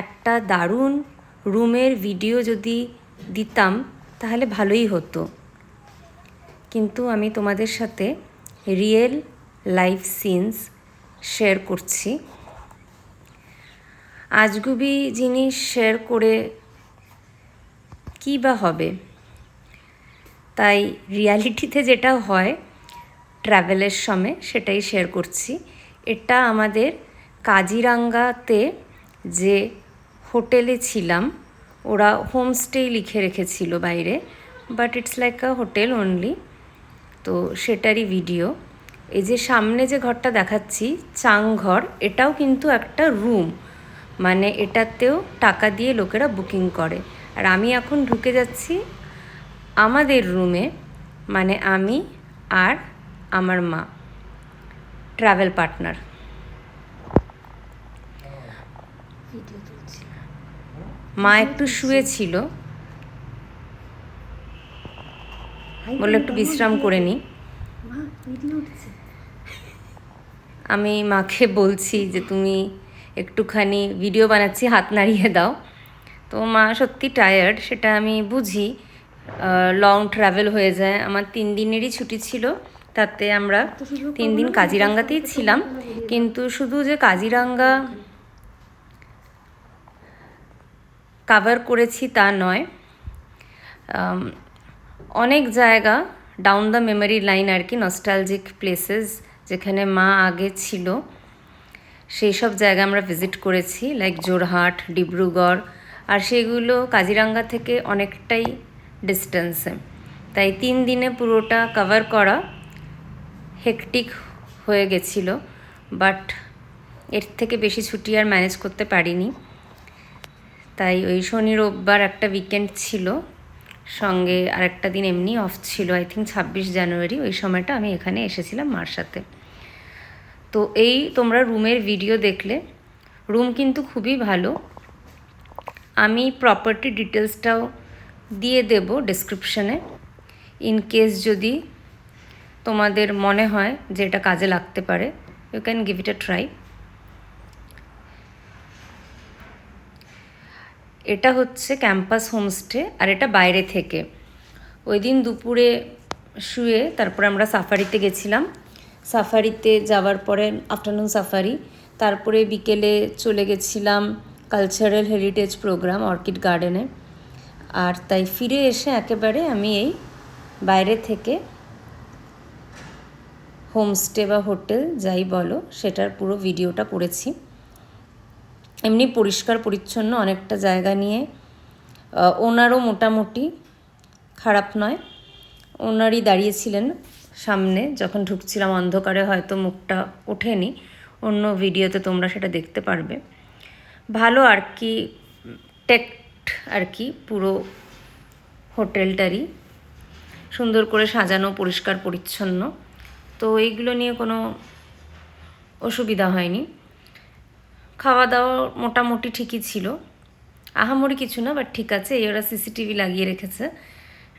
একটা দারুণ রুমের ভিডিও যদি দিতাম তাহলে ভালোই হতো, কিন্তু আমি তোমাদের সাথে রিয়েল লাইফ সিনস শেয়ার করছি। আজগুবি জিনিস শেয়ার করে কী বা হবে, তাই রিয়ালিটিতে যেটা হয় ট্রাভেলের সময় সেটাই শেয়ার করছি। এটা আমাদের কাজিরাঙ্গাতে যে হোটেলে ছিলাম, ওরা হোমস্টেই লিখে রেখেছিল বাইরে, but it's like a hotel only. তো সেটারই ভিডিও। এই যে সামনে যে ঘরটা দেখাচ্ছি চাং ঘর, এটাও কিন্তু একটা রুম, মানে এটাতেও টাকা দিয়ে লোকেরা বুকিং করে। আর আমি এখন ঢুকে যাচ্ছি আমাদের রুমে, মানে আমি আর আমার মা, ট্রাভেল পার্টনার। মা একটু শুয়েছিল, বললো একটু বিশ্রাম করে নিই। আমি মাকে বলছি যে তুমি একটুখানি ভিডিও বানাচ্ছি, হাত নাড়িয়ে দাও। তো মা সত্যি টায়ার্ড, সেটা আমি বুঝি, লং ট্রাভেল হয়ে যায়। আমার 3 দিনেরই ছুটি ছিল, তাতে আমরা 3 দিন কাজিরাঙ্গাতেই ছিলাম। কিন্তু শুধু যে কাজিরাঙ্গা কাভার করেছি তা নয়, অনেক জায়গা ডাউন দ্য মেমোরি লাইন আর কি, নস্টালজিক প্লেসেস যেখানে মা আগে ছিল, সেই সব জায়গা আমরা ভিজিট করেছি, লাইক জোরহাট, ডিব্রুগড়। আর সেগুলো কাজিরাঙ্গা থেকে অনেকটাই ডিস্টেন্সে, তাই 3 দিনে পুরোটা কভার করা হেকটিক হয়ে গেছিল। বাট এর থেকে বেশি ছুটি আর ম্যানেজ করতে পারিনি, তাই ওই শনি রোববার একটা উইকেন্ড ছিল, সঙ্গে আরেকটা দিন এমনি অফ ছিল, আই থিঙ্ক 26 জানুয়ারি। ওই সময়টা আমি এখানে এসেছিলাম মার সাথে। তো এই তোমরা রুমের ভিডিও দেখলে, রুম কিন্তু খুবই ভালো। আমি প্রপার্টি ডিটেলসটাও দিয়ে দেব ডেসক্রিপশানে, ইন কেস যদি তোমাদের মনে হয় যে এটা কাজে লাগতে পারে, you can give it a try. এটা হচ্ছে ক্যাম্পাস হোমস্টে, আর এটা বাইরে থেকে। ওই দিন দুপুরে শুয়ে তারপরে আমরা সাফারিতে গেছিলাম। সাফারিতে যাওয়ার পরে আফটারনুন সাফারি, তারপরে বিকেলে চলে গেছিলাম কালচারাল হেরিটেজ প্রোগ্রাম অর্কিড গার্ডেনে। আর তাই ফিরে এসে একেবারে আমি এই বাইরে থেকে হোমস্টে বা হোটেল যাই বলো সেটার পুরো ভিডিওটা করেছি। এমনি পরিষ্কার পরিচ্ছন্ন অনেকটা জায়গা নিয়ে, ওনারও মোটামুটি খারাপ নয়। ওনারই দাঁড়িয়েছিলেন সামনে যখন ঢুকছিলাম, অন্ধকারে হয়তো মুখটা ওঠেনি, অন্য ভিডিওতে তোমরা সেটা দেখতে পারবে। ভালো আর কি, টেকড আর কি পুরো হোটেলটারই, সুন্দর করে সাজানো, পরিষ্কার পরিচ্ছন্ন। তো এইগুলো নিয়ে কোনো অসুবিধা হয়নি। খাওয়া দাওয়া মোটামুটি ঠিকই ছিল, আহামরি কিছু না, বাট ঠিক আছে। এই ওরা সিসিটিভি লাগিয়ে রেখেছে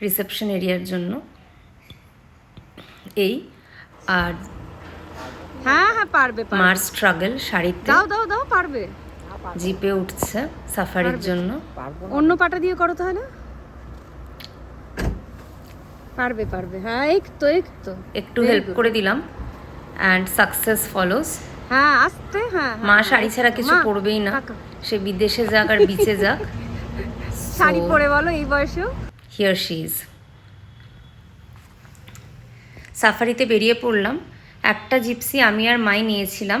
রিসেপশন এরিয়ার জন্য। এই আর হ্যাঁ হ্যাঁ পারবে, মার স্ট্রাগল শাড়িতে, দাও দাও দাও, পারবে। জিপে উঠছে সাফারির জন্য। অন্য পাটা দিয়ে করো তাহলে, পারবে পারবে। হ্যাঁ এই তো একটু হেল্প করে দিলাম, অ্যান্ড সাকসেস ফলোস। হ্যাঁ আস্তে, হ্যাঁ। মা শাড়ি ছাড়া কিছু পরবেই না, সে বিদেশে যাক আর বিচে যাক। শাড়ি পরে বলো এই বয়সেও। Here she is. সাফারিতে বেরিয়ে পড়লাম। একটা জিপসি আমি আর মাই নিয়েছিলাম,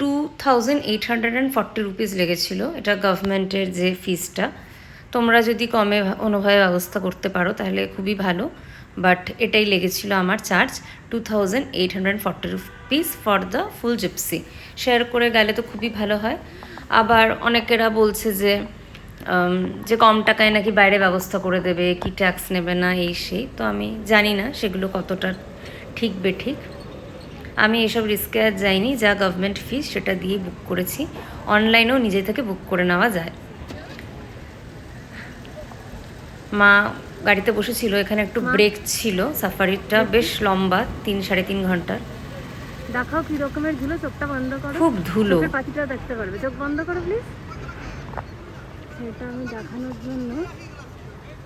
2840 রুপিস লেগেছিল। এটা গভর্নমেন্টের যে ফিসটা, তোমরা যদি কমে অনুভবে ব্যবস্থা করতে পারো তাহলে খুবই ভালো, বাট এটাই লেগেছিল আমার charge, 2840 rupees for the full Gypsy. Share করে গেলে তো খুবই ভালো হয়। আবার অনেকেরা বলছে যে কম টাকায় নাকি বাইরে ব্যবস্থা করে দেবে, কি ট্যাক্স নেবে না, এই সেই। তো আমি জানি না সেগুলো কতটা ঠিক বেঠিক। আমি এসব রিস্কে আর যাইনি, যা গভর্নমেন্ট ফিস সেটা দিয়ে বুক করেছি। অনলাইনেও নিজে থেকে বুক করে নেওয়া যায়। মা গাড়িতে বসেছিল, এখানে একটু ব্রেক ছিল, সাফারিটা বেশ লম্বা, 3-3.5 ঘন্টার। দেখাও কি রকমের ধুলো, চোখটা বন্ধ করো। খুব ধুলো। চোখের পাখিটাও দেখতে পারবে, চোখ বন্ধ করো প্লিজ। সেটা আমি দেখানোর জন্য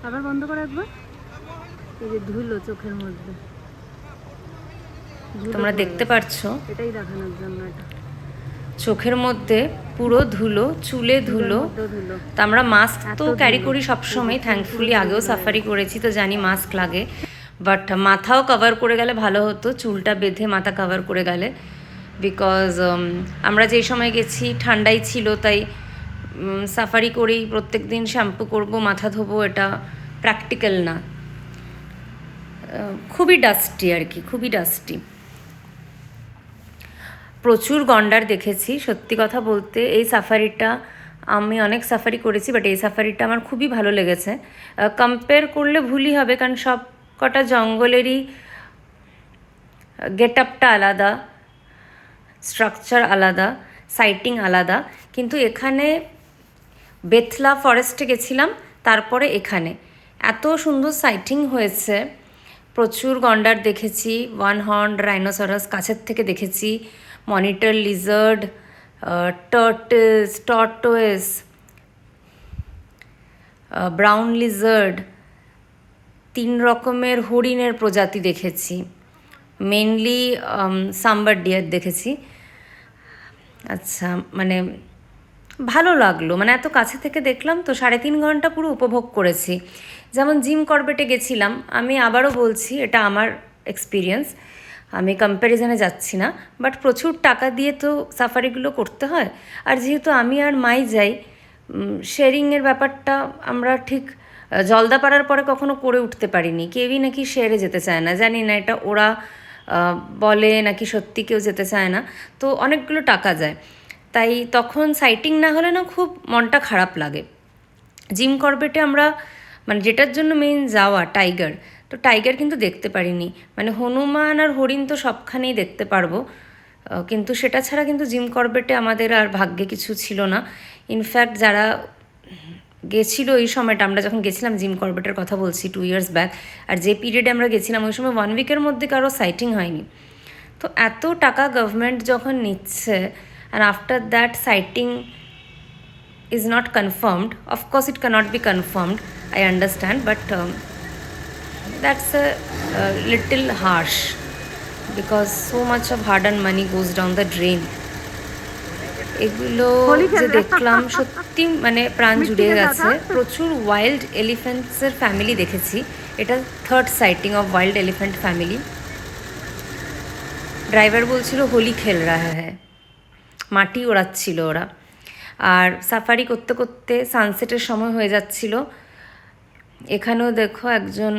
আবার বন্ধ করো একবার। এই যে ধুলো চোখের মধ্যে, ধুলো তোমরা পড়ে দেখতে গেছে। পারছো এটাই দেখানোর জন্য এটা। চোখের মধ্যে পুরো ধুলো, চুলে চুলের ধুলো। মধ্যেও ধুলো। তো আমরা মাস্ক এত তো ক্যারি ধুলো। করি এই সবসময়, যে থ্যাঙ্কফুলি পুরো আগেও ধুলো সাফারি হয়ে করেছি তো জানি মাস্ক লাগে, বাট মাথাও কভার করে গেলে ভালো হতো, চুলটা বেঁধে মাথা কভার করে গেলে, বিকজ আমরা যেই সময় গেছি ঠান্ডাই ছিল, তাই সাফারি করেই প্রত্যেক দিন শ্যাম্পু করব, মাথা ধোবো, এটা প্র্যাকটিক্যাল না। খুবই ডাস্টি আর কি, খুবই ডাস্টি। প্রচুর গন্ডার দেখেছি, সত্যি কথা বলতে এই সাফারিটা, আমি অনেক সাফারি করেছি বাট এই সাফারিটা আমার খুবই ভালো লেগেছে। কম্পেয়ার করলে ভুলই হবে, কারণ সব কটা জঙ্গলেরই গেট আপটা আলাদা, স্ট্রাকচার আলাদা, সাইটিং আলাদা, কিন্তু এখানে বেথলা ফরেস্টে গেছিলাম, তারপরে এখানে এত সুন্দর সাইটিং হয়েছে, প্রচুর গন্ডার দেখেছি, ওয়ান হর্ন রাইনোসরাস কাছের থেকে দেখেছি, monitor Lizaad, tortoise, brown Lizaad, 3 রকমের হরিণের প্রজাতি দেখেছি, মেনলি সাম্বার ডিয়ার দেখেছি। আচ্ছা, মানে ভালো লাগলো, মানে এত কাছে থেকে দেখলাম তো, 3.5 ঘন্টা পুরো উপভোগ করেছি। যেমন জিম করবেটে গেছিলাম, আমি আবারও বলছি এটা আমার এক্সপিরিয়েন্স, আমি কম্প্যারিজনে যাচ্ছি না, বাট প্রচুর টাকা দিয়ে তো সাফারিগুলো করতে হয়, আর যেহেতু আমি আর মাই যাই, শেয়ারিংয়ের ব্যাপারটা আমরা ঠিক জলদাপাড়ার পরে কখনো করে উঠতে পারিনি, কেউই নাকি শেয়ারে যেতে চায় না, জানি না এটা ওরা বলে নাকি সত্যি কেউ যেতে চায় না, তো অনেকগুলো টাকা যায়, তাই তখন সাইটিং না হলে না খুব মনটা খারাপ লাগে। জিম করবেটে আমরা, মানে যেটার জন্য মেইন যাওয়া টাইগার, তো টাইগার কিন্তু দেখতে পারিনি, মানে হনুমান আর হরিণ তো সবখানেই দেখতে পারবো, কিন্তু সেটা ছাড়া কিন্তু জিম করবেটে আমাদের আর ভাগ্যে কিছু ছিল না। ইনফ্যাক্ট যারা গেছিলো এই সময়টা, আমরা যখন গেছিলাম জিম করবেটের কথা বলছি 2 years ব্যাক, আর যে পিরিয়ডে আমরা গেছিলাম ওই সময় 1 week মধ্যে কারো সাইটিং হয়নি। তো এত টাকা গভর্নমেন্ট যখন নিচ্ছে, and after that sighting is not confirmed, of course it cannot be confirmed, I understand, but that's a little harsh, because so much of hard earned money goes down the drain. এগুলো যে দেখলাম সত্যি মানে প্রাণ জুড়ে গেছে। প্রচুর wild এলিফ্যান্টসের family দেখেছি, এটা 3rd citing of wild elephant family. Driver বলছিল হোলি খেল রাহা হ্যায়, মাটি ওড়াচ্ছিল ওরা। আর সাফারি করতে করতে সানসেটের সময় হয়ে যাচ্ছিল। এখানেও দেখো একজন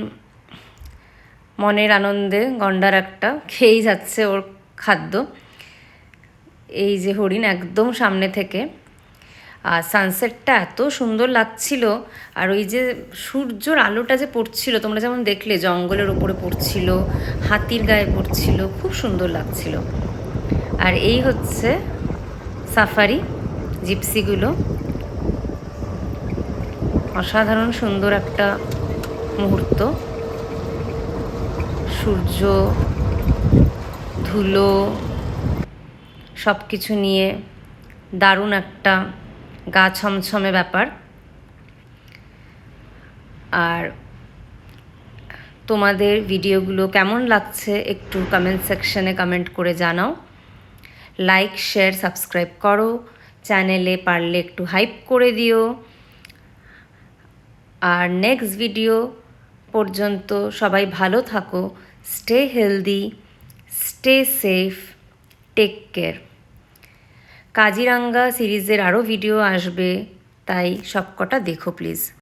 মনের আনন্দে গন্ডার একটা খেয়েই যাচ্ছে ওর খাদ্য, এই যে হরিণ একদম সামনে থেকে। আর সানসেটটা এত সুন্দর লাগছিল, আর ওই যে সূর্যর আলোটা যে পড়ছিল, তোমরা যেমন দেখলে জঙ্গলের ওপরে পড়ছিল, হাতির গায়ে পড়ছিল, খুব সুন্দর লাগছিল। আর এই হচ্ছে সাফারি জিপসিগুলো, অসাধারণ সুন্দর একটা মুহূর্ত, সূর্য, ধুলো, সব কিছু নিয়ে দারুণ একটা গা ছমছমে ব্যাপার। আর তোমাদের ভিডিওগুলো কেমন লাগছে একটু কমেন্ট সেকশনে কমেন্ট করে জানাও, লাইক শেয়ার সাবস্ক্রাইব করো, চ্যানেলে পারলে একটু হাইপ করে দিও। আর নেক্সট ভিডিও পর্যন্ত সবাই ভালো থাকো, stay healthy, stay safe, take care. Kaziranga সিরিজের আরও ভিডিও আসবে, তাই সবকটা দেখো প্লিজ।